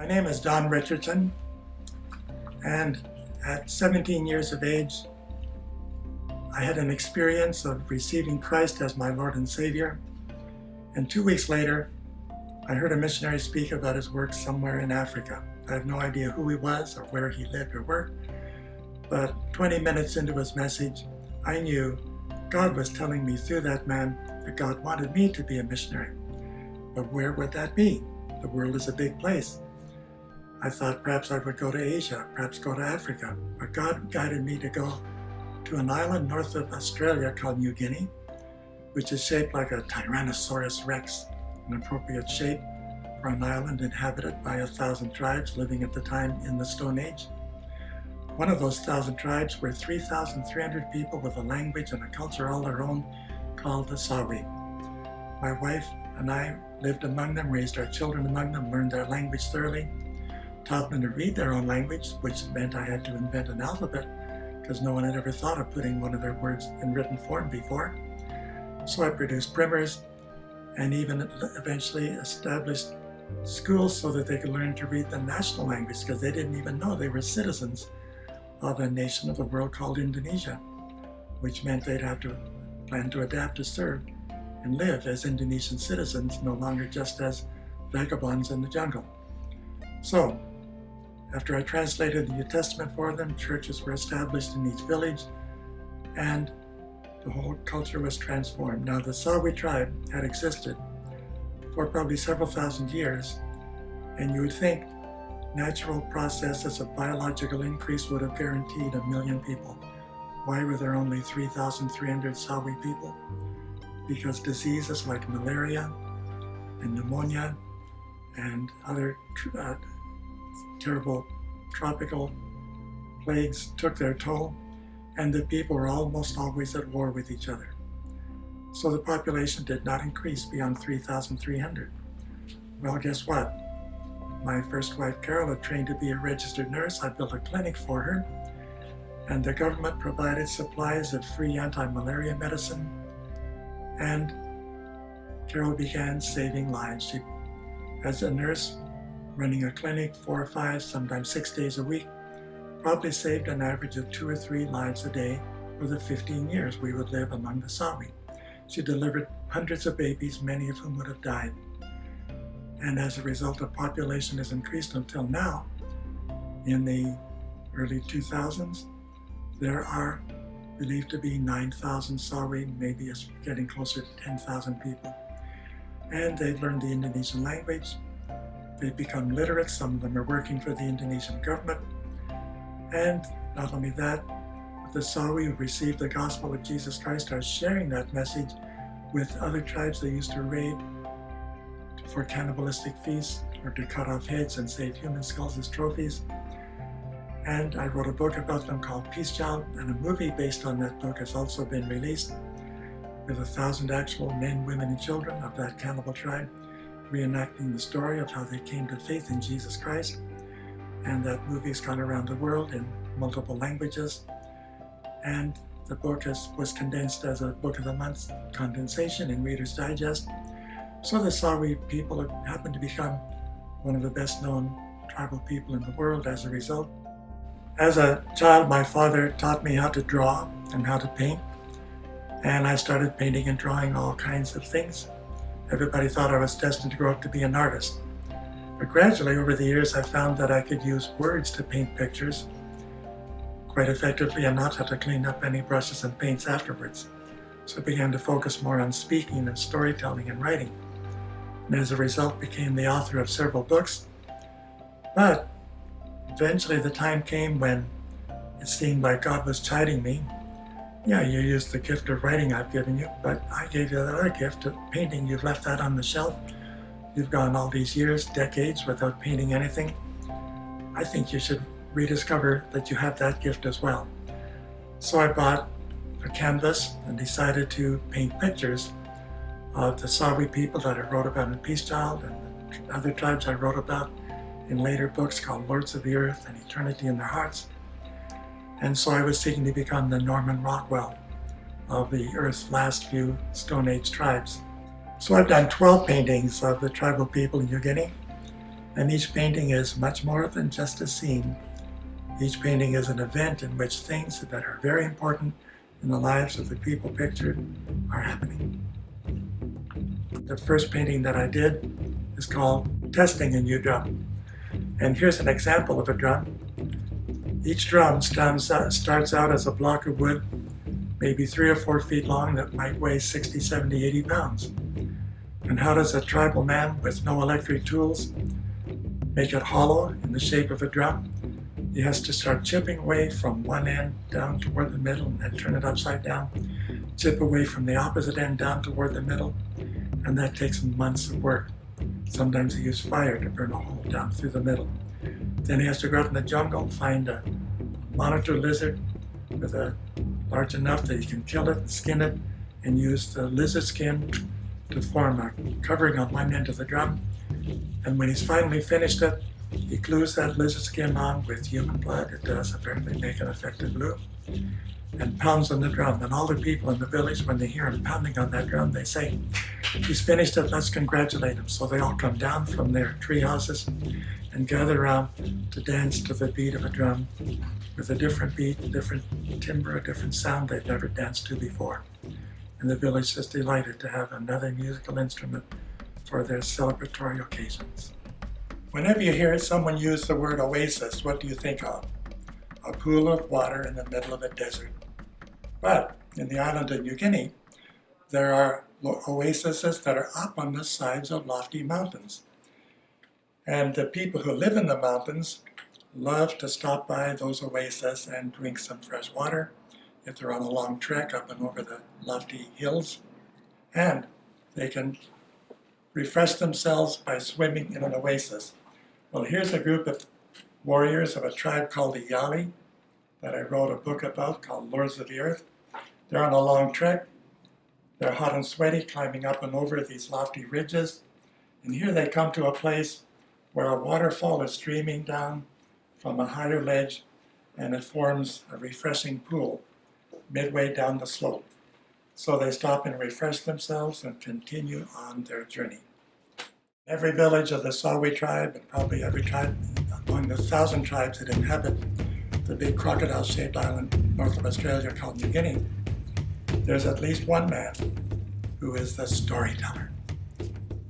My name is Don Richardson, and at 17 years of age, I had an experience of receiving Christ as my Lord and Savior. And 2 weeks later, I heard a missionary speak about his work somewhere in Africa. I have no idea who he was or where he lived or worked, but 20 minutes into his message, I knew God was telling me through that man that God wanted me to be a missionary. But where would that be? The world is a big place. I thought perhaps I would go to Asia, perhaps go to Africa, but God guided me to go to an island north of Australia called New Guinea, which is shaped like a Tyrannosaurus Rex, an appropriate shape for an island inhabited by 1,000 tribes living at the time in the Stone Age. One of those 1,000 tribes were 3,300 people with a language and a culture all their own called the Sawi. My wife and I lived among them, raised our children among them, learned their language thoroughly, taught them to read their own language, which meant I had to invent an alphabet because no one had ever thought of putting one of their words in written form before. So I produced primers and even eventually established schools so that they could learn to read the national language because they didn't even know they were citizens of a nation of the world called Indonesia, which meant they'd have to plan to adapt to serve and live as Indonesian citizens, no longer just as vagabonds in the jungle. So, after I translated the New Testament for them, churches were established in each village, and the whole culture was transformed. Now, the Sawi Tribe had existed for probably several thousand years, and you would think natural processes of biological increase would have guaranteed 1 million people. Why were there only 3,300 Sawi people? Because diseases like malaria and pneumonia and other terrible tropical plagues took their toll, and the people were almost always at war with each other. So the population did not increase beyond 3,300. Well, guess what? My first wife, Carol, had trained to be a registered nurse. I built a clinic for her, and the government provided supplies of free anti-malaria medicine, and Carol began saving lives. She, as a nurse, running a clinic 4 or 5, sometimes 6 days a week, probably saved an average of 2 or 3 lives a day for the 15 years we would live among the Sawi. She delivered hundreds of babies, many of whom would have died. And as a result, the population has increased until now. In the early 2000s, there are believed to be 9,000 Sawi, maybe it's getting closer to 10,000 people. And they've learned the Indonesian language. They've become literate. Some of them are working for the Indonesian government. And not only that, the Sawi who received the gospel of Jesus Christ are sharing that message with other tribes they used to raid for cannibalistic feasts or to cut off heads and save human skulls as trophies. And I wrote a book about them called Peace Child, and a movie based on that book has also been released with 1,000 actual men, women, and children of that cannibal tribe, reenacting the story of how they came to faith in Jesus Christ. And that movie's gone around the world in multiple languages. And the book was condensed as a Book of the Month condensation in Reader's Digest. So the Sawi people have happened to become one of the best known tribal people in the world as a result. As a child, my father taught me how to draw and how to paint. And I started painting and drawing all kinds of things. Everybody thought I was destined to grow up to be an artist. But gradually, over the years, I found that I could use words to paint pictures quite effectively and not have to clean up any brushes and paints afterwards. So I began to focus more on speaking and storytelling and writing. And as a result, became the author of several books. But eventually the time came when it seemed like God was chiding me. Yeah, you used the gift of writing I've given you, but I gave you the other gift of painting. You've left that on the shelf. You've gone all these years, decades, without painting anything. I think you should rediscover that you have that gift as well. So I bought a canvas and decided to paint pictures of the Sawi people that I wrote about in Peace Child and the other tribes I wrote about in later books called Lords of the Earth and Eternity in Their Hearts. And so I was seeking to become the Norman Rockwell of the Earth's last few Stone Age tribes. So I've done 12 paintings of the tribal people in New Guinea, And each painting is much more than just a scene. Each painting is an event in which things that are very important in the lives of the people pictured are happening. The first painting that I did is called Testing a New Drum. And here's an example of a drum. Each drum starts out as a block of wood, maybe 3 or 4 feet long, that might weigh 60, 70, 80 pounds. And how does a tribal man with no electric tools make it hollow in the shape of a drum? He has to start chipping away from one end down toward the middle and then turn it upside down, chip away from the opposite end down toward the middle, and that takes months of work. Sometimes he uses fire to burn a hole down through the middle. Then he has to go out in the jungle, find a monitor lizard with a large enough that he can kill it and skin it, and use the lizard skin to form a covering on one end of the drum. And when he's finally finished it, he glues that lizard skin on with human blood. It does apparently make an effective glue, and pounds on the drum. And all the people in the village, when they hear him pounding on that drum, they say, "He's finished it, let's congratulate him." So they all come down from their tree houses and gather around to dance to the beat of a drum with a different beat, a different timbre, a different sound they've never danced to before. And the village is delighted to have another musical instrument for their celebratory occasions. Whenever you hear someone use the word oasis, what do you think of? A pool of water in the middle of a desert. But in the island of New Guinea, there are oases that are up on the sides of lofty mountains. And the people who live in the mountains love to stop by those oases and drink some fresh water if they're on a long trek up and over the lofty hills. And they can refresh themselves by swimming in an oasis. Well, here's a group of warriors of a tribe called the Yali that I wrote a book about called Lords of the Earth. They're on a long trek. They're hot and sweaty, climbing up and over these lofty ridges. And here they come to a place where a waterfall is streaming down from a higher ledge, and it forms a refreshing pool midway down the slope. So they stop and refresh themselves and continue on their journey. Every village of the Sawi Tribe, and probably every tribe among the 1,000 tribes that inhabit the big crocodile-shaped island north of Australia called New Guinea, there's at least one man who is the storyteller.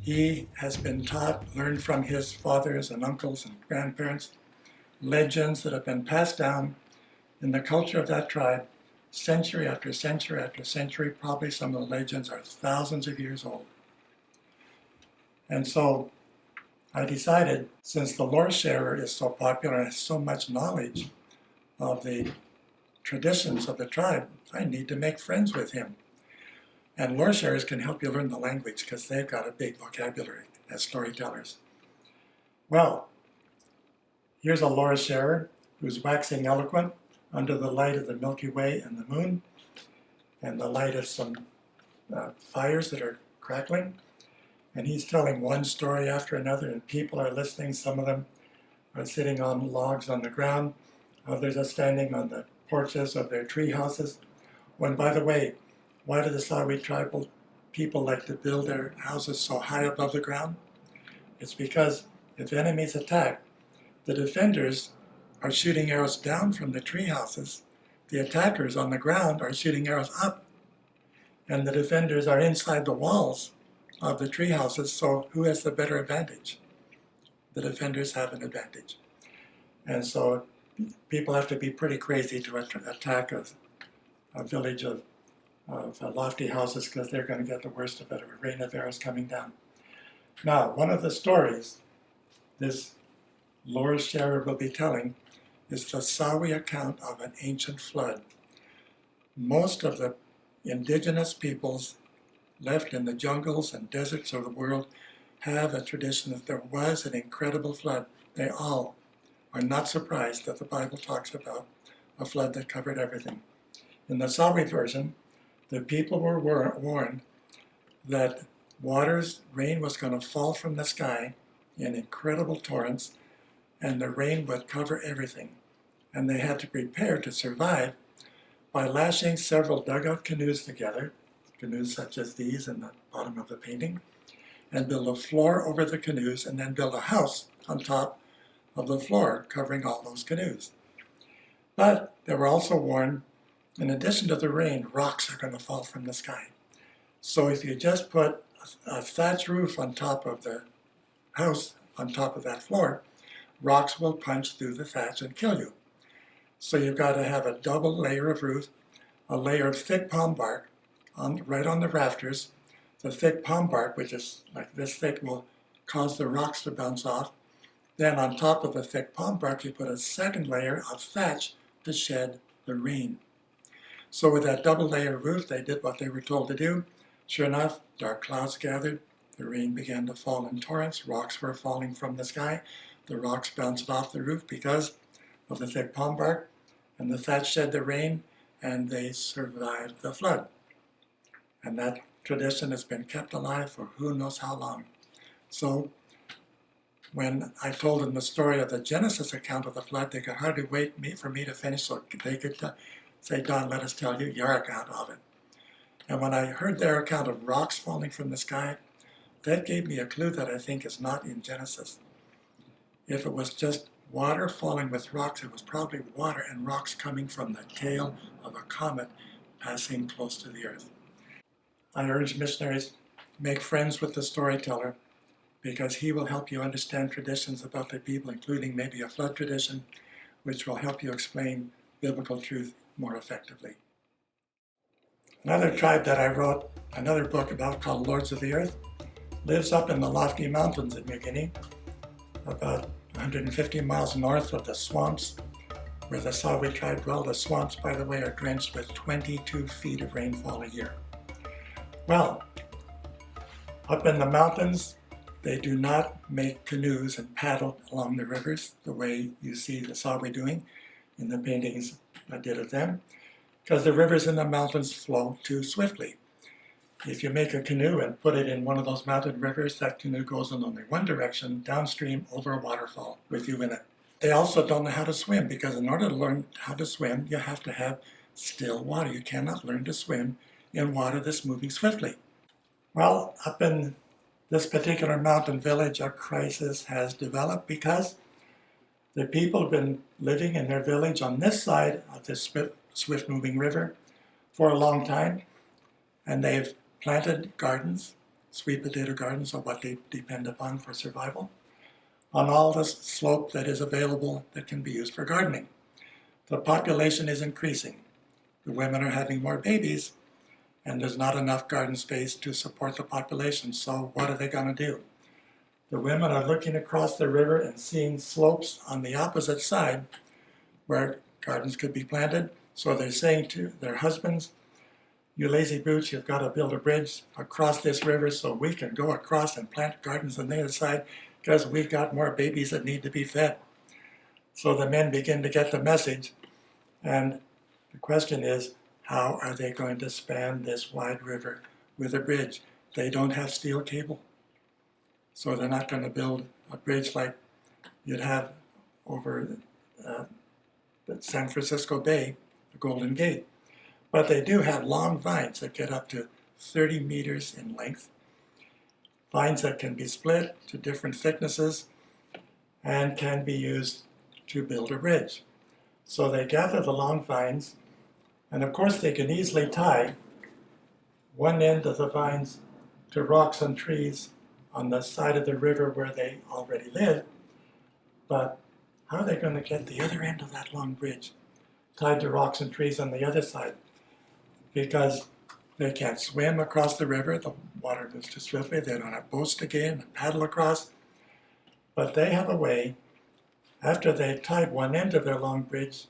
He has been taught, learned from his fathers and uncles and grandparents, legends that have been passed down in the culture of that tribe century after century after century. Probably some of the legends are thousands of years old. And so I decided, since the lore sharer is so popular and has so much knowledge of the traditions of the tribe, I need to make friends with him. And lore sharers can help you learn the language because they've got a big vocabulary as storytellers. Well, here's a lore sharer who's waxing eloquent under the light of the Milky Way and the moon, and the light of some fires that are crackling. And he's telling one story after another, and people are listening. Some of them are sitting on logs on the ground. Others are standing on the porches of their tree houses. When, by the way, why do the Sawi tribal people like to build their houses so high above the ground? It's because if enemies attack, the defenders are shooting arrows down from the tree houses. The attackers on the ground are shooting arrows up. And the defenders are inside the walls of the tree houses, so who has the better advantage? The defenders have an advantage. And so people have to be pretty crazy to attack a village of lofty houses because they're going to get the worst of it, a rain of arrows coming down. Now, one of the stories this lore sharer will be telling is the Sawi account of an ancient flood. Most of the indigenous peoples left in the jungles and deserts of the world have a tradition that there was an incredible flood. They all are not surprised that the Bible talks about a flood that covered everything. In the Sawi version, the people were warned that rain was going to fall from the sky in incredible torrents, and the rain would cover everything. And they had to prepare to survive by lashing several dugout canoes together, canoes such as these in the bottom of the painting, and build a floor over the canoes and then build a house on top of the floor covering all those canoes. But they were also warned, in addition to the rain, rocks are going to fall from the sky. So if you just put a thatch roof on top of the house, on top of that floor, rocks will punch through the thatch and kill you. So you've got to have a double layer of roof, a layer of thick palm bark right on the rafters. The thick palm bark, which is like this thick, will cause the rocks to bounce off. Then on top of the thick palm bark, you put a second layer of thatch to shed the rain. So with that double layer roof, they did what they were told to do. Sure enough, dark clouds gathered. The rain began to fall in torrents. Rocks were falling from the sky. The rocks bounced off the roof because of the thick palm bark, and the thatch shed the rain, and they survived the flood. And that tradition has been kept alive for who knows how long. So when I told them the story of the Genesis account of the flood, they could hardly wait for me to finish so they could say, Don, let us tell you your account of it. And when I heard their account of rocks falling from the sky, that gave me a clue that I think is not in Genesis. If it was just water falling with rocks, it was probably water and rocks coming from the tail of a comet passing close to the earth. I urge missionaries, make friends with the storyteller, because he will help you understand traditions about the people, including maybe a flood tradition, which will help you explain biblical truth more effectively. Another tribe that I wrote another book about, called Lords of the Earth, lives up in the lofty mountains in New Guinea, about 150 miles north of the swamps where the Sawi Tribe dwell. The swamps, by the way, are drenched with 22 feet of rainfall a year. Well, up in the mountains, they do not make canoes and paddle along the rivers the way you see the Sawi doing in the paintings I did of them, because the rivers in the mountains flow too swiftly. If you make a canoe and put it in one of those mountain rivers, that canoe goes in only one direction, downstream over a waterfall with you in it. They also don't know how to swim, because in order to learn how to swim, you have to have still water. You cannot learn to swim in water that's moving swiftly. Well, up in this particular mountain village, a crisis has developed because the people have been living in their village on this side of this swift-moving river for a long time, and they've planted gardens, sweet potato gardens are what they depend upon for survival, on all the slope that is available that can be used for gardening. The population is increasing. The women are having more babies, and there's not enough garden space to support the population. So what are they going to do? The women are looking across the river and seeing slopes on the opposite side where gardens could be planted. So they're saying to their husbands, you lazy brutes, you've got to build a bridge across this river so we can go across and plant gardens on the other side, because we've got more babies that need to be fed. So the men begin to get the message, and the question is, how are they going to span this wide river with a bridge? They don't have steel cable. So they're not going to build a bridge like you'd have over the San Francisco Bay, the Golden Gate. But they do have long vines that get up to 30 meters in length, vines that can be split to different thicknesses and can be used to build a bridge. So they gather the long vines, and of course they can easily tie one end of the vines to rocks and trees on the side of the river where they already live, but how are they going to get the other end of that long bridge tied to rocks and trees on the other side? Because they can't swim across the river, the water moves too swiftly, they don't have boats to get in and paddle across, but they have a way, after they've tied one end of their long bridge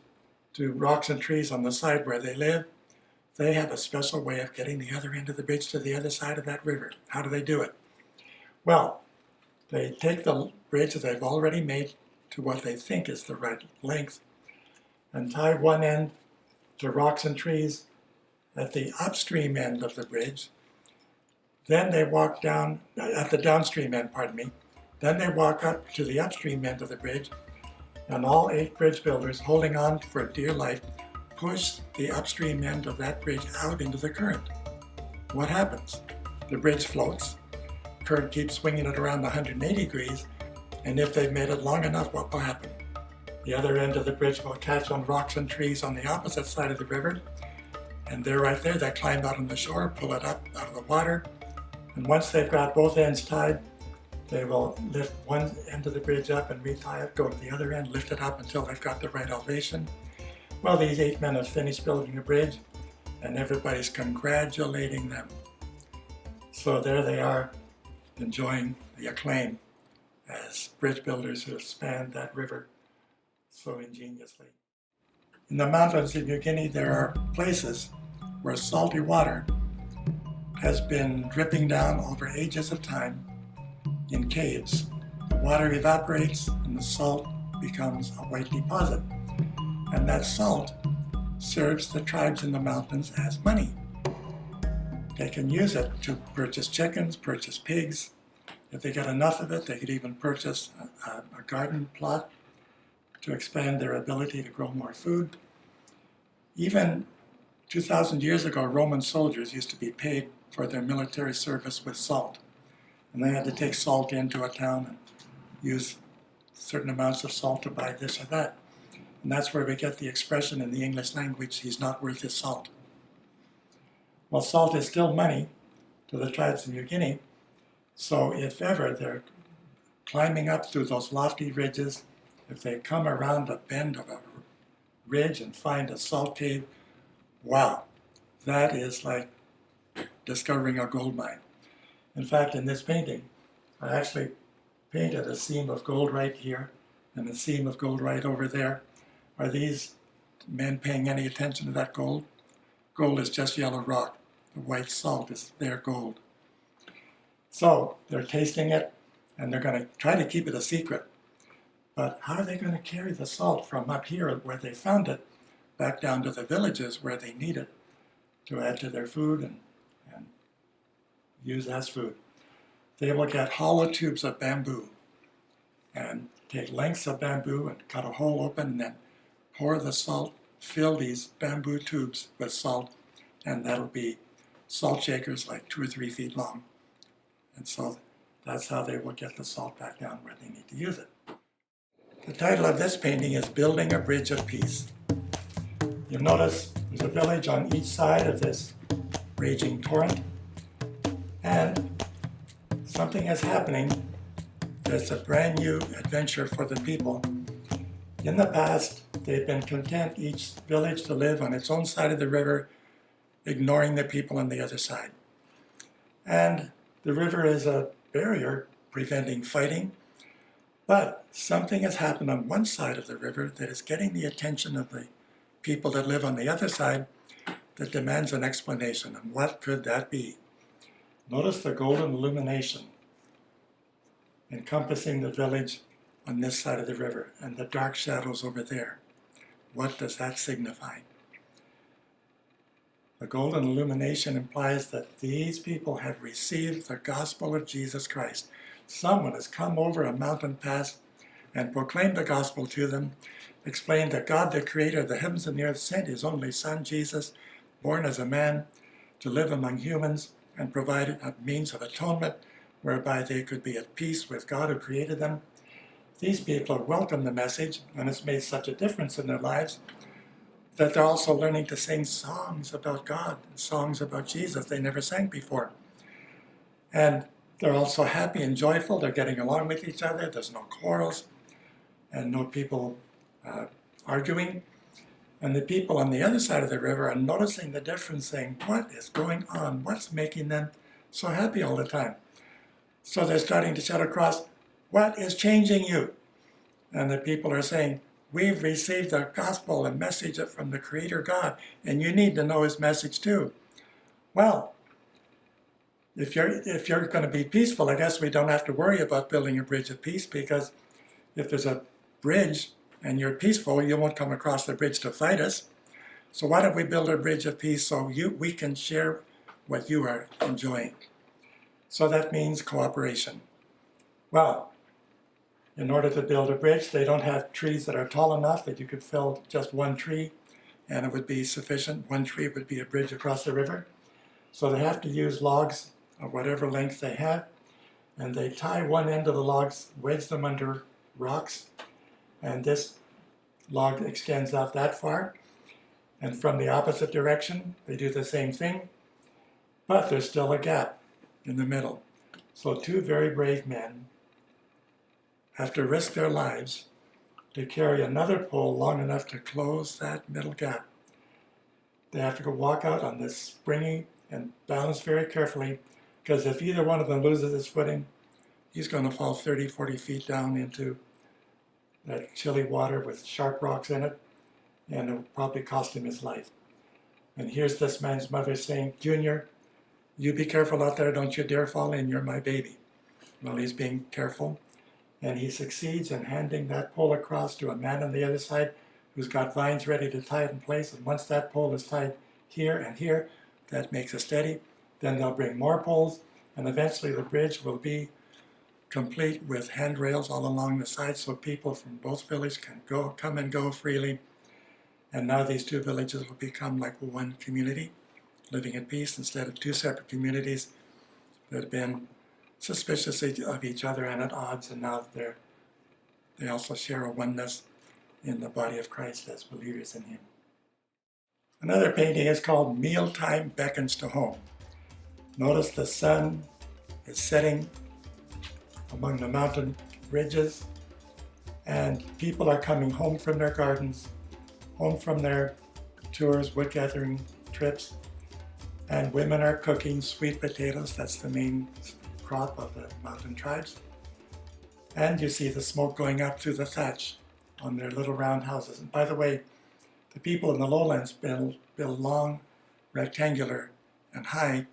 to rocks and trees on the side where they live, they have a special way of getting the other end of the bridge to the other side of that river. How do they do it? Well, they take the bridge that they've already made to what they think is the right length and tie one end to rocks and trees at the upstream end of the bridge. Then they walk down, at the downstream end, pardon me. Then they walk up to the upstream end of the bridge, and all 8 bridge builders, holding on for dear life, push the upstream end of that bridge out into the current. What happens? The bridge floats, current keeps swinging it around 180 degrees, and if they've made it long enough, what will happen? The other end of the bridge will catch on rocks and trees on the opposite side of the river, and they're right there. They climb out on the shore, pull it up out of the water, and once they've got both ends tied, they will lift one end of the bridge up and retie it, go to the other end, lift it up until they've got the right elevation. Well, these 8 men have finished building the bridge, and everybody's congratulating them. So there they are, enjoying the acclaim as bridge builders who have spanned that river so ingeniously. In the mountains of New Guinea, there are places where salty water has been dripping down over ages of time in caves. The water evaporates and the salt becomes a white deposit. And that salt serves the tribes in the mountains as money. They can use it to purchase chickens, purchase pigs. If they get enough of it, they could even purchase a garden plot to expand their ability to grow more food. Even 2,000 years ago, Roman soldiers used to be paid for their military service with salt. And they had to take salt into a town and use certain amounts of salt to buy this or that. And that's where we get the expression in the English language, he's not worth his salt. Well, salt is still money to the tribes of New Guinea, so if ever they're climbing up through those lofty ridges, if they come around a bend of a ridge and find a salt cave, wow, that is like discovering a gold mine. In fact, in this painting, I actually painted a seam of gold right here and a seam of gold right over there. Are these men paying any attention to that gold? Gold is just yellow rock. The white salt is their gold. So they're tasting it, and they're going to try to keep it a secret. But how are they going to carry the salt from up here where they found it back down to the villages where they need it to add to their food and use as food? They will get hollow tubes of bamboo and take lengths of bamboo and cut a hole open and then pour the salt, fill these bamboo tubes with salt, and that'll be salt shakers like 2 or 3 feet long. And so that's how they will get the salt back down where they need to use it. The title of this painting is Building a Bridge of Peace. You'll notice there's a village on each side of this raging torrent, and something is happening that's a brand new adventure for the people. In the past, they've been content, each village, to live on its own side of the river, ignoring the people on the other side. And the river is a barrier preventing fighting, but something has happened on one side of the river that is getting the attention of the people that live on the other side that demands an explanation. And what could that be? Notice the golden illumination encompassing the village on this side of the river and the dark shadows over there. What does that signify? The golden illumination implies that these people have received the gospel of Jesus Christ. Someone has come over a mountain pass and proclaimed the gospel to them, explained that God, the creator of the heavens and the earth, sent his only son, Jesus, born as a man, to live among humans and provide a means of atonement whereby they could be at peace with God who created them. These people have welcomed the message, and it's made such a difference in their lives that they're also learning to sing songs about God, songs about Jesus they never sang before. And they're also happy and joyful. They're getting along with each other. There's no quarrels and no people arguing. And the people on the other side of the river are noticing the difference, saying, what is going on? What's making them so happy all the time? So they're starting to shout across, what is changing you? And the people are saying, we've received the gospel, a message from the Creator God, and you need to know his message too. Well, if you're going to be peaceful, I guess we don't have to worry about building a bridge of peace, because if there's a bridge and you're peaceful, you won't come across the bridge to fight us. So why don't we build a bridge of peace so we can share what you are enjoying? So that means cooperation. Well, in order to build a bridge, they don't have trees that are tall enough that you could fell just one tree and it would be sufficient. One tree would be a bridge across the river. So they have to use logs of whatever length they have. and they tie one end of the logs, wedge them under rocks, and this log extends out that far. And from the opposite direction, they do the same thing, but there's still a gap in the middle. So two very brave men have to risk their lives to carry another pole long enough to close that middle gap. They have to go walk out on this springy and balance very carefully, because if either one of them loses his footing, he's going to fall 30, 40 feet down into that chilly water with sharp rocks in it, and it will probably cost him his life. And here's this man's mother saying, "Junior, you be careful out there, don't you dare fall in, you're my baby." Well, he's being careful, and he succeeds in handing that pole across to a man on the other side who's got vines ready to tie it in place, and once that pole is tied here and here, that makes it steady. Then they'll bring more poles, and eventually the bridge will be complete with handrails all along the side so people from both villages can come and go freely. And now these two villages will become like one community, living in peace instead of two separate communities that have been suspicious of each other and at odds, and now they also share a oneness in the body of Christ as believers in Him. Another painting is called "Mealtime Beckons to Home." Notice the sun is setting among the mountain ridges, and people are coming home from their gardens, home from their tours, wood gathering trips, and women are cooking sweet potatoes. That's the main crop of the mountain tribes. And you see the smoke going up through the thatch on their little round houses. And by the way, the people in the lowlands build long, rectangular, and high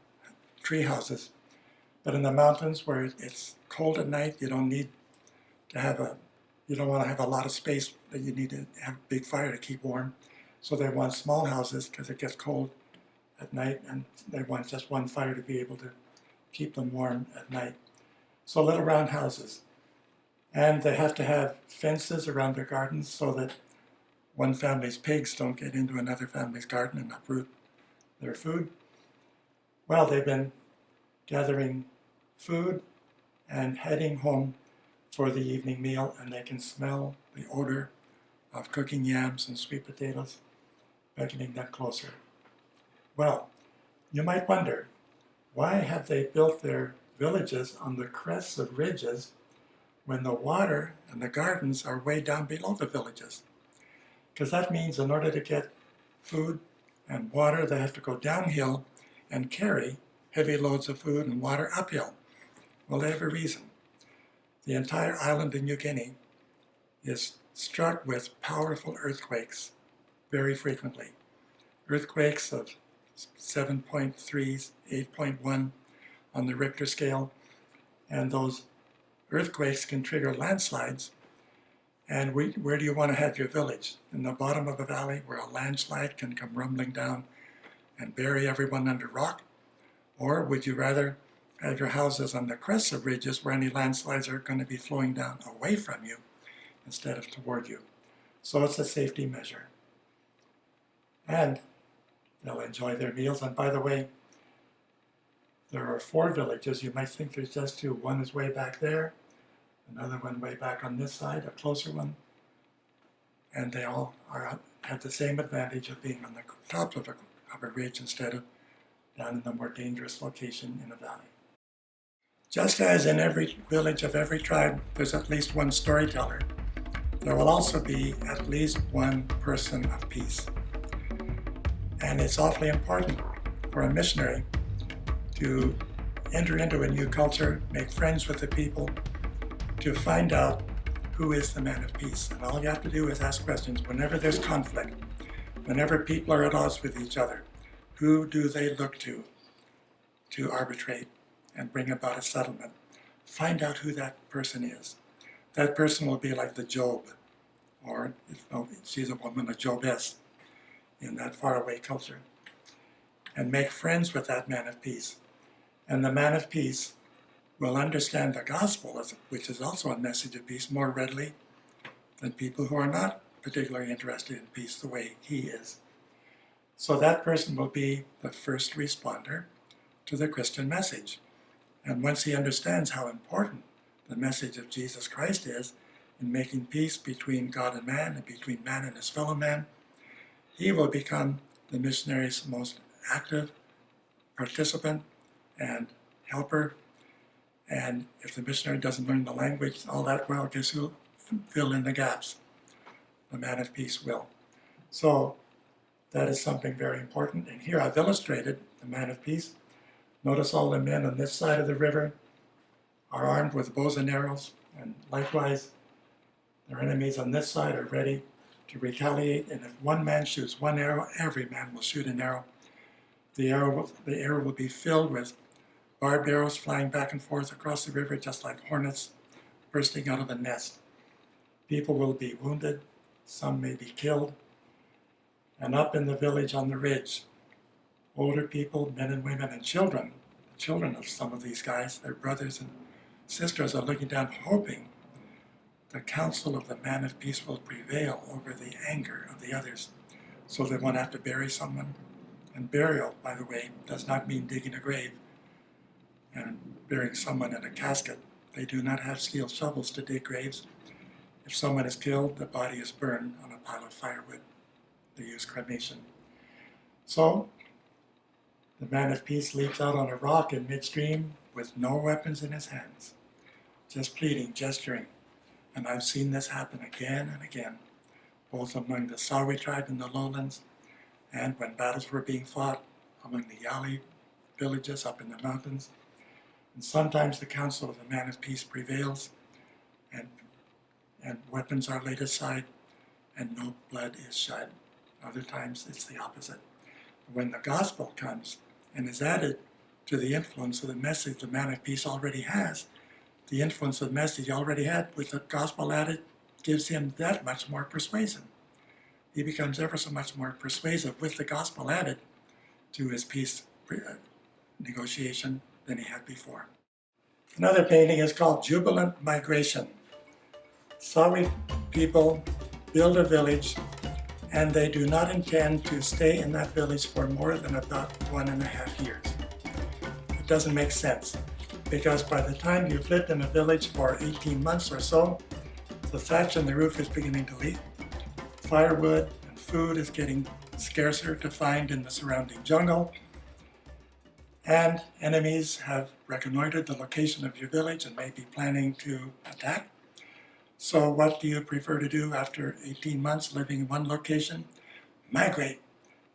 tree houses. But in the mountains where it's cold at night, you don't want to have a lot of space, that you need to have a big fire to keep warm. So they want small houses because it gets cold at night, and they want just one fire to be able to keep them warm at night. So little round houses. And they have to have fences around their gardens so that one family's pigs don't get into another family's garden and uproot their food. Well, they've been gathering food and heading home for the evening meal, and they can smell the odor of cooking yams and sweet potatoes, beckoning them closer. Well, you might wonder, why have they built their villages on the crests of ridges when the water and the gardens are way down below the villages? Because that means in order to get food and water, they have to go downhill and carry heavy loads of food and water uphill. Well, they have a reason. The entire island of New Guinea is struck with powerful earthquakes very frequently. Earthquakes of 7.3s, 8.1 on the Richter scale, and those earthquakes can trigger landslides. And where do you want to have your village? In the bottom of a valley where a landslide can come rumbling down and bury everyone under rock? Or would you rather have your houses on the crests of ridges where any landslides are going to be flowing down away from you instead of toward you? So it's a safety measure. And they'll enjoy their meals. And by the way, there are 4 villages. You might think there's just 2. One is way back there, another one way back on this side, a closer one. And they all have the same advantage of being on the top of a ridge instead of down in the more dangerous location in a valley. Just as in every village of every tribe, there's at least one storyteller, there will also be at least one person of peace. And it's awfully important for a missionary to enter into a new culture, make friends with the people, to find out who is the man of peace. And all you have to do is ask questions. Whenever there's conflict, whenever people are at odds with each other, who do they look to arbitrate and bring about a settlement? Find out who that person is. That person will be like the Job, or if she's a woman, a Jobess in that faraway culture. And make friends with that man of peace. And the man of peace will understand the gospel, which is also a message of peace, more readily than people who are not particularly interested in peace the way he is. So that person will be the first responder to the Christian message. And once he understands how important the message of Jesus Christ is in making peace between God and man and between man and his fellow man, he will become the missionary's most active participant and helper. And if the missionary doesn't learn the language all that well, guess who'll fill in the gaps? The man of peace will. So that is something very important. And here I've illustrated the man of peace. Notice all the men on this side of the river are armed with bows and arrows, and likewise their enemies on this side are ready to retaliate. And if one man shoots one arrow, every man will shoot an arrow. The arrow will be filled with barbed arrows flying back and forth across the river, just like hornets bursting out of a nest. People will be wounded, some may be killed. And up in the village on the ridge, older people, men and women and children of some of these guys, their brothers and sisters, are looking down, hoping the counsel of the man of peace will prevail over the anger of the others, so they won't have to bury someone. And burial, by the way, does not mean digging a grave and burying someone in a casket. They do not have steel shovels to dig graves. If someone is killed, the body is burned on a pile of firewood. They use cremation. So, the man of peace leaps out on a rock in midstream with no weapons in his hands, just pleading, gesturing. And I've seen this happen again and again, both among the Sawi Tribe in the lowlands and when battles were being fought among the Yali villages up in the mountains. And sometimes the counsel of the man of peace prevails, and weapons are laid aside, and no blood is shed. Other times it's the opposite. When the gospel comes and is added to the influence of the message the man of peace already has, the influence of the message he already had with the gospel added gives him that much more persuasion. He becomes ever so much more persuasive with the gospel added to his peace negotiation than he had before. Another painting is called Jubilant Migration. Sawi people build a village, and they do not intend to stay in that village for more than about 1.5 years. It doesn't make sense, because by the time you've lived in a village for 18 months or so, the thatch on the roof is beginning to leak. Firewood and food is getting scarcer to find in the surrounding jungle, and enemies have reconnoitered the location of your village and may be planning to attack. So what do you prefer to do after 18 months living in one location? Migrate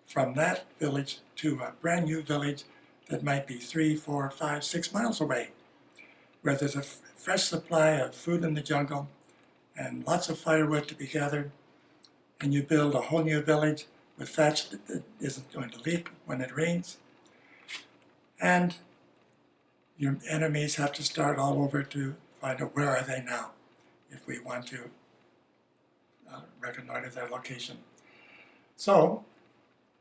from that village to a brand new village that might be 3, 4, 5, 6 miles away, where there's a fresh supply of food in the jungle and lots of firewood to be gathered, and you build a whole new village with thatch that isn't going to leak when it rains. And your enemies have to start all over to find out where are they now, if we want to reconnoiter their location. So,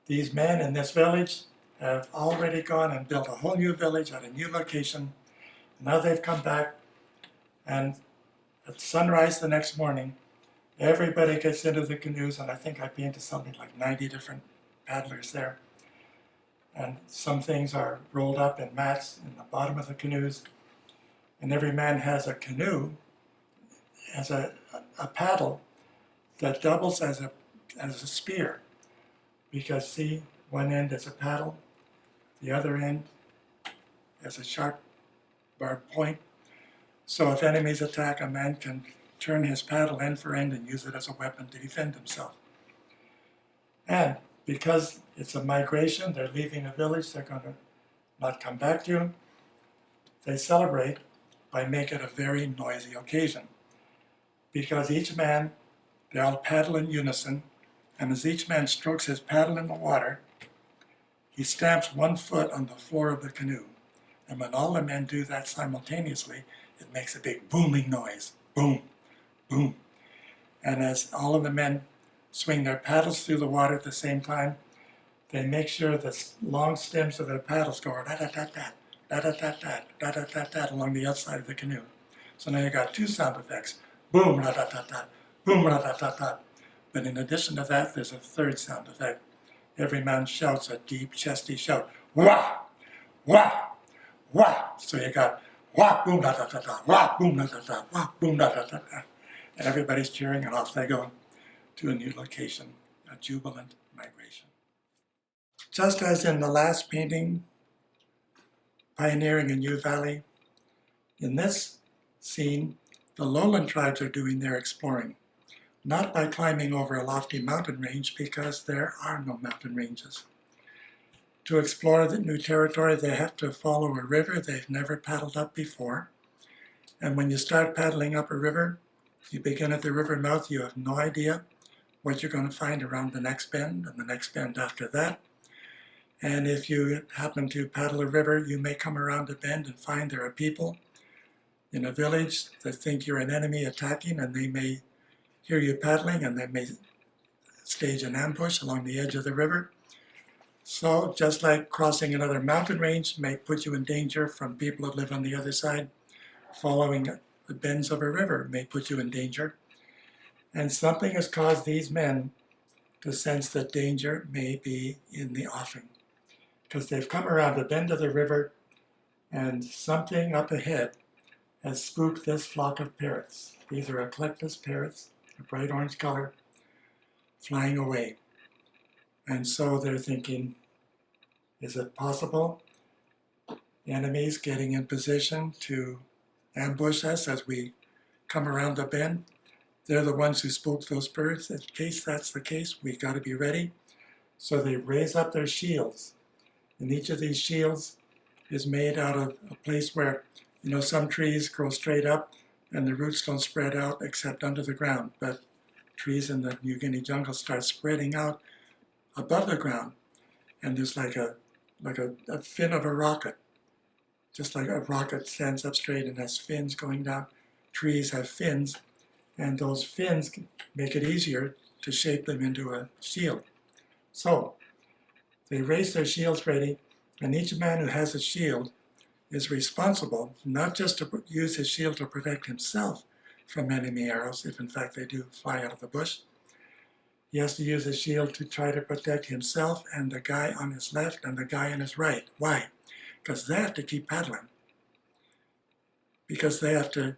these men in this village have already gone and built a whole new village at a new location. Now they've come back, and at sunrise the next morning, everybody gets into the canoes, and I think I painted something like 90 different paddlers there. And some things are rolled up in mats in the bottom of the canoes, and every man has a canoe, as a paddle that doubles as a spear, because see, one end is a paddle, the other end has a sharp barbed point. So if enemies attack, a man can turn his paddle end for end and use it as a weapon to defend himself. And because it's a migration, they're leaving a village they're going to not come back to, they celebrate by making it a very noisy occasion. Because each man, they all paddle in unison, and as each man strokes his paddle in the water, he stamps one foot on the floor of the canoe. And when all the men do that simultaneously, it makes a big booming noise. Boom, boom. And as all of the men swing their paddles through the water at the same time, they make sure the long stems of their paddles go da-da-da-da, da-da-da-da, da-da-da-da along the outside of the canoe. So now you got two sound effects. Boom, ra-da-da-da, boom, ra-da-da-da. But in addition to that, there's a third sound effect. Every man shouts a deep, chesty shout. Wah! Wah! wah. So you got wah, boom, da, da, da, da, wah, boom, da, da, da, wah, boom, da, da, da, da. And everybody's cheering, and off they go to a new location, a jubilant migration. Just as in the last painting, Pioneering a New Valley, in this scene, the lowland tribes are doing their exploring, not by climbing over a lofty mountain range, because there are no mountain ranges. To explore the new territory, they have to follow a river they've never paddled up before. And when you start paddling up a river, you begin at the river mouth, you have no idea what you're going to find around the next bend and the next bend after that. And if you happen to paddle a river, you may come around a bend and find there are people in a village that think you're an enemy attacking, and they may hear you paddling and they may stage an ambush along the edge of the river. So just like crossing another mountain range may put you in danger from people that live on the other side, following the bends of a river may put you in danger. And something has caused these men to sense that danger may be in the offing, because they've come around the bend of the river and something up ahead has spooked this flock of parrots. These are eclectus parrots, a bright orange color, flying away. And so they're thinking, is it possible enemies getting in position to ambush us as we come around the bend? They're the ones who spooked those birds. In case that's the case, we got to be ready. So they raise up their shields. And each of these shields is made out of a place where, some trees grow straight up and the roots don't spread out except under the ground. But trees in the New Guinea jungle start spreading out above the ground. And there's like a fin of a rocket. Just like a rocket stands up straight and has fins going down. Trees have fins, and those fins make it easier to shape them into a shield. So they raise their shields ready, and each man who has a shield is responsible not just to use his shield to protect himself from enemy arrows, if in fact they do fly out of the bush. He has to use his shield to try to protect himself and the guy on his left and the guy on his right. Why? Because they have to keep paddling. Because they have to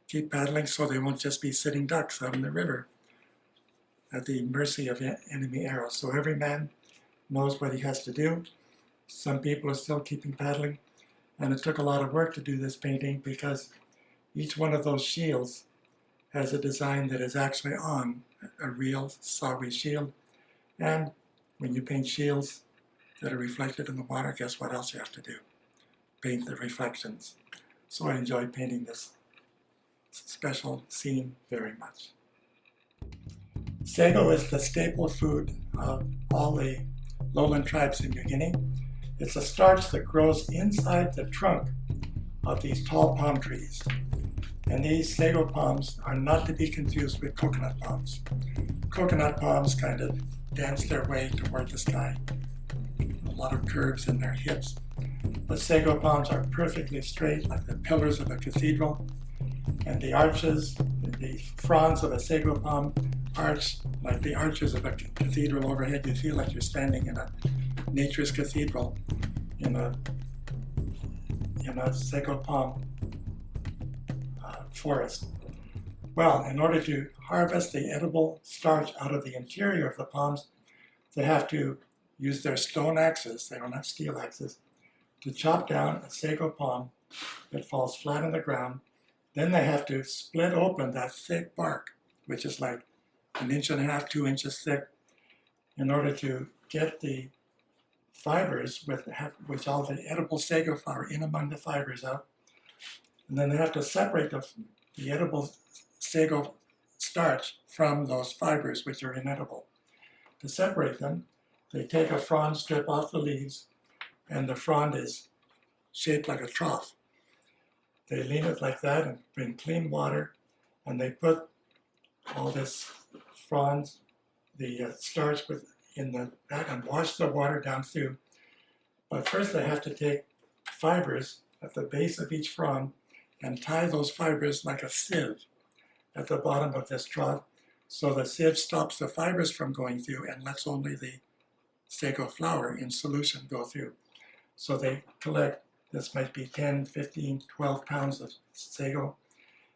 keep paddling so they won't just be sitting ducks out in the river at the mercy of enemy arrows. So every man knows what he has to do. Some people are still keeping paddling. And it took a lot of work to do this painting because each one of those shields has a design that is actually on a real Sawi shield. And when you paint shields that are reflected in the water, guess what else you have to do? Paint the reflections. So I enjoyed painting this special scene very much. Sago is the staple food of all the lowland tribes in New Guinea. It's a starch that grows inside the trunk of these tall palm trees. And these sago palms are not to be confused with coconut palms. Coconut palms kind of dance their way toward the sky. A lot of curves in their hips. But sago palms are perfectly straight, like the pillars of a cathedral. And the arches, the fronds of a sago palm arch, like the arches of a cathedral overhead. You feel like you're standing in a nature's cathedral in a sago palm forest. Well, in order to harvest the edible starch out of the interior of the palms, they have to use their stone axes, they don't have steel axes, to chop down a sago palm that falls flat on the ground. Then they have to split open that thick bark, which is like 1.5 inches, 2 inches thick, in order to get the fibers with all the edible sago flour in among the fibers out. And then they have to separate the edible sago starch from those fibers which are inedible. To separate them, they take a frond strip off the leaves, and the frond is shaped like a trough. They lean it like that and bring clean water, and they put all this frond, the starch in that, and wash the water down through. But first they have to take fibers at the base of each frond and tie those fibers like a sieve at the bottom of this trough, so the sieve stops the fibers from going through and lets only the sago flour in solution go through. So they collect This might be 10, 15, 12 pounds of sago.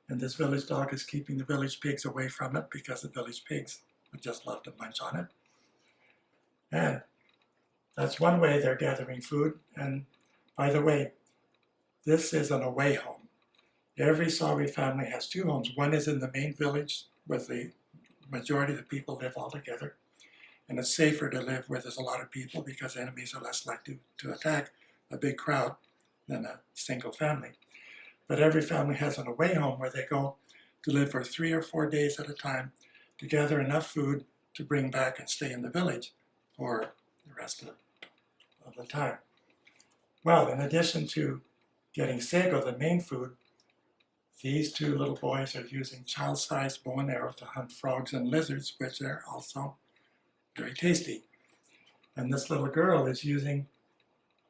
And this village dog is keeping the village pigs away from it because the village pigs would just love to munch on it. And that's one way they're gathering food. And by the way, this is an away home. Every Sawi family has two homes. One is in the main village where the majority of the people live all together. And it's safer to live where there's a lot of people because enemies are less likely to attack a big crowd than a single family. But every family has an away home where they go to live for 3 or 4 days at a time to gather enough food to bring back and stay in the village for the rest of the time. Well, in addition to getting sago, the main food, these two little boys are using child-sized bow and arrow to hunt frogs and lizards, which are also very tasty. And this little girl is using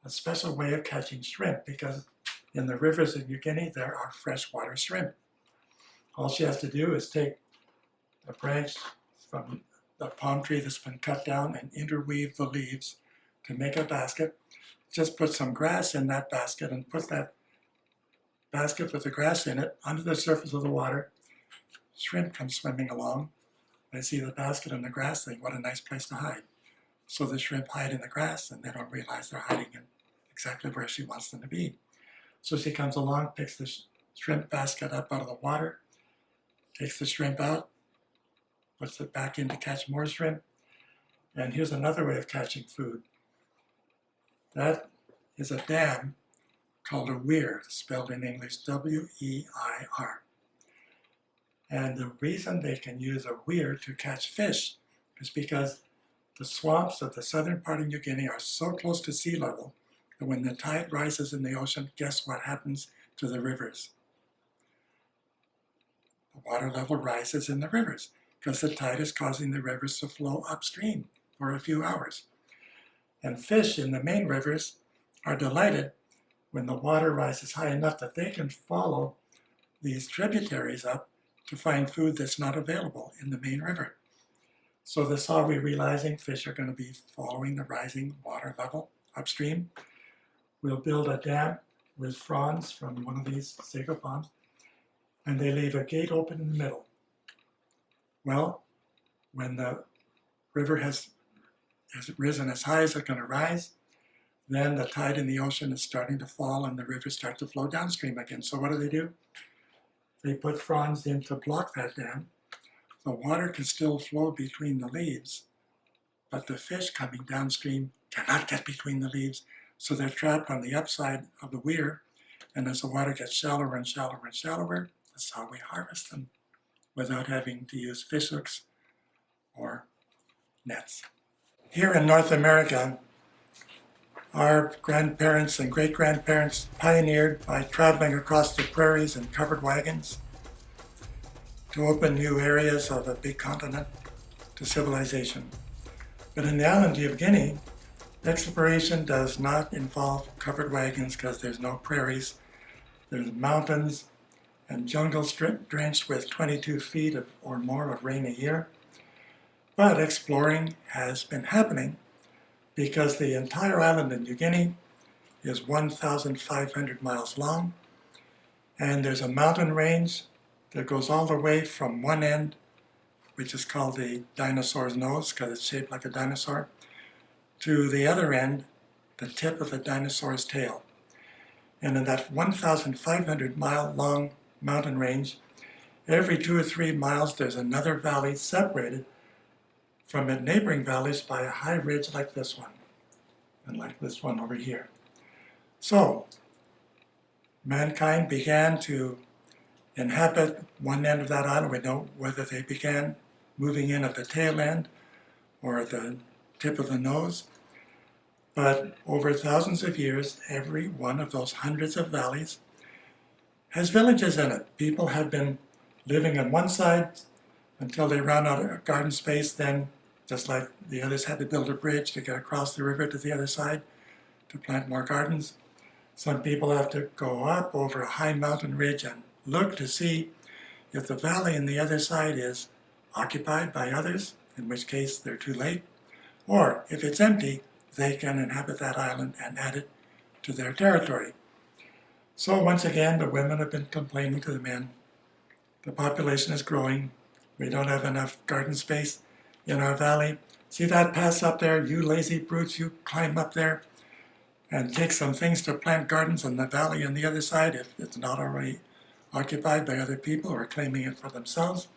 a special way of catching shrimp because in the rivers of New Guinea there are freshwater shrimp. All she has to do is take a branch from the palm tree that's been cut down and interweave the leaves to make a basket. Just put some grass in that basket and put that basket with the grass in it under the surface of the water. Shrimp come swimming along. They see the basket and the grass, think, what a nice place to hide. So the shrimp hide in the grass and they don't realize they're hiding in exactly where she wants them to be. So she comes along, picks the shrimp basket up out of the water, takes the shrimp out, puts it back in to catch more shrimp. And here's another way of catching food. That is a dam called a weir, spelled in English W-E-I-R. And the reason they can use a weir to catch fish is because the swamps of the southern part of New Guinea are so close to sea level that when the tide rises in the ocean, guess what happens to the rivers? The water level rises in the rivers because the tide is causing the rivers to flow upstream for a few hours. And fish in the main rivers are delighted when the water rises high enough that they can follow these tributaries up to find food that's not available in the main river. So the Sawi, realizing fish are going to be following the rising water level upstream, will build a dam with fronds from one of these sago palms, and they leave a gate open in the middle. Well, when the river has risen as high as it's going to rise, then the tide in the ocean is starting to fall and the rivers start to flow downstream again. So what do? They put fronds in to block that dam. The water can still flow between the leaves, but the fish coming downstream cannot get between the leaves, so they're trapped on the upside of the weir, and as the water gets shallower and shallower and shallower, that's how we harvest them without having to use fish hooks or nets. Here in North America, our grandparents and great-grandparents pioneered by traveling across the prairies in covered wagons to open new areas of a big continent to civilization. But in the island of Guinea, exploration does not involve covered wagons because there's no prairies. There's mountains and jungle drenched with 22 feet or more of rain a year. But exploring has been happening because the entire island of New Guinea is 1,500 miles long, and there's a mountain range that goes all the way from one end, which is called the dinosaur's nose because it's shaped like a dinosaur, to the other end, the tip of the dinosaur's tail. And in that 1,500 mile long mountain range, every 2 or 3 miles there's another valley separated from the neighboring valleys by a high ridge like this one, and like this one over here. So, mankind began to inhabit one end of that island. We don't know whether they began moving in at the tail end or at the tip of the nose. But over thousands of years, every one of those hundreds of valleys has villages in it. People have been living on one side until they ran out of garden space. Then, just like the others had to build a bridge to get across the river to the other side to plant more gardens, some people have to go up over a high mountain ridge and look to see if the valley on the other side is occupied by others, in which case they're too late, or if it's empty, they can inhabit that island and add it to their territory. So once again, the women have been complaining to the men. The population is growing. We don't have enough garden space in our valley. See that pass up there? You lazy brutes, you climb up there and take some things to plant gardens in the valley on the other side if it's not already occupied by other people who are claiming it for themselves,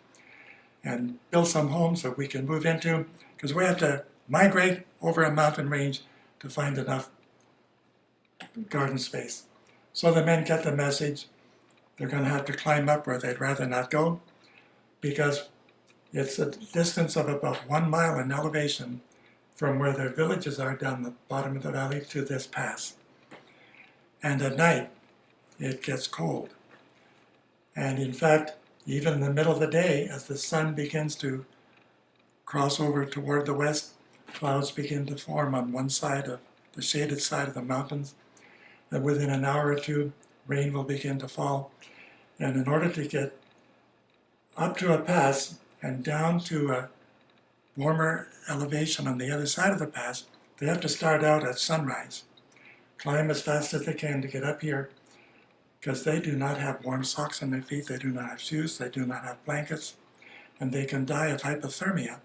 and build some homes that we can move into, because we have to migrate over a mountain range to find enough garden space. So the men get the message. They're going to have to climb up where they'd rather not go, because it's a distance of about 1 mile in elevation from where their villages are down the bottom of the valley to this pass. And at night, it gets cold. And in fact, even in the middle of the day, as the sun begins to cross over toward the west, clouds begin to form on one side of the shaded side of the mountains. And within an hour or two, rain will begin to fall. And in order to get up to a pass and down to a warmer elevation on the other side of the pass, they have to start out at sunrise, climb as fast as they can to get up here, because they do not have warm socks on their feet, they do not have shoes, they do not have blankets, and they can die of hypothermia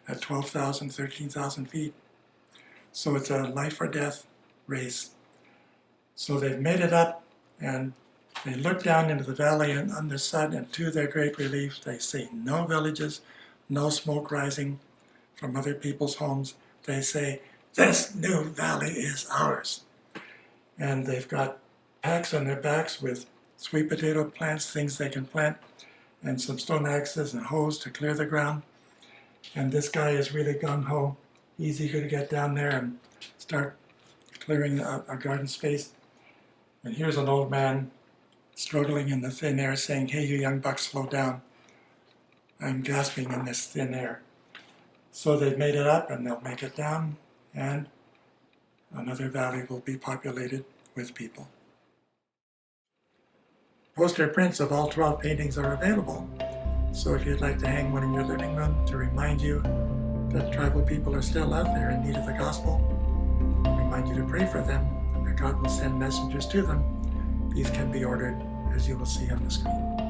at 12,000, 13,000 feet. So it's a life or death race. So they've made it up, and they look down into the valley and on the sun, and to their great relief, they see no villages, no smoke rising from other people's homes. They say, "This new valley is ours." And they've got packs on their backs with sweet potato plants, things they can plant, and some stone axes and hoes to clear the ground. And this guy is really gung-ho. He's eager to get down there and start clearing a garden space. And here's an old man struggling in the thin air saying, "Hey, you young bucks, slow down. I'm gasping in this thin air." So they've made it up, and they'll make it down, and another valley will be populated with people. Poster prints of all 12 paintings are available. So if you'd like to hang one in your living room to remind you that tribal people are still out there in need of the gospel, remind you to pray for them, and that God will send messengers to them, these can be ordered as you will see on the screen.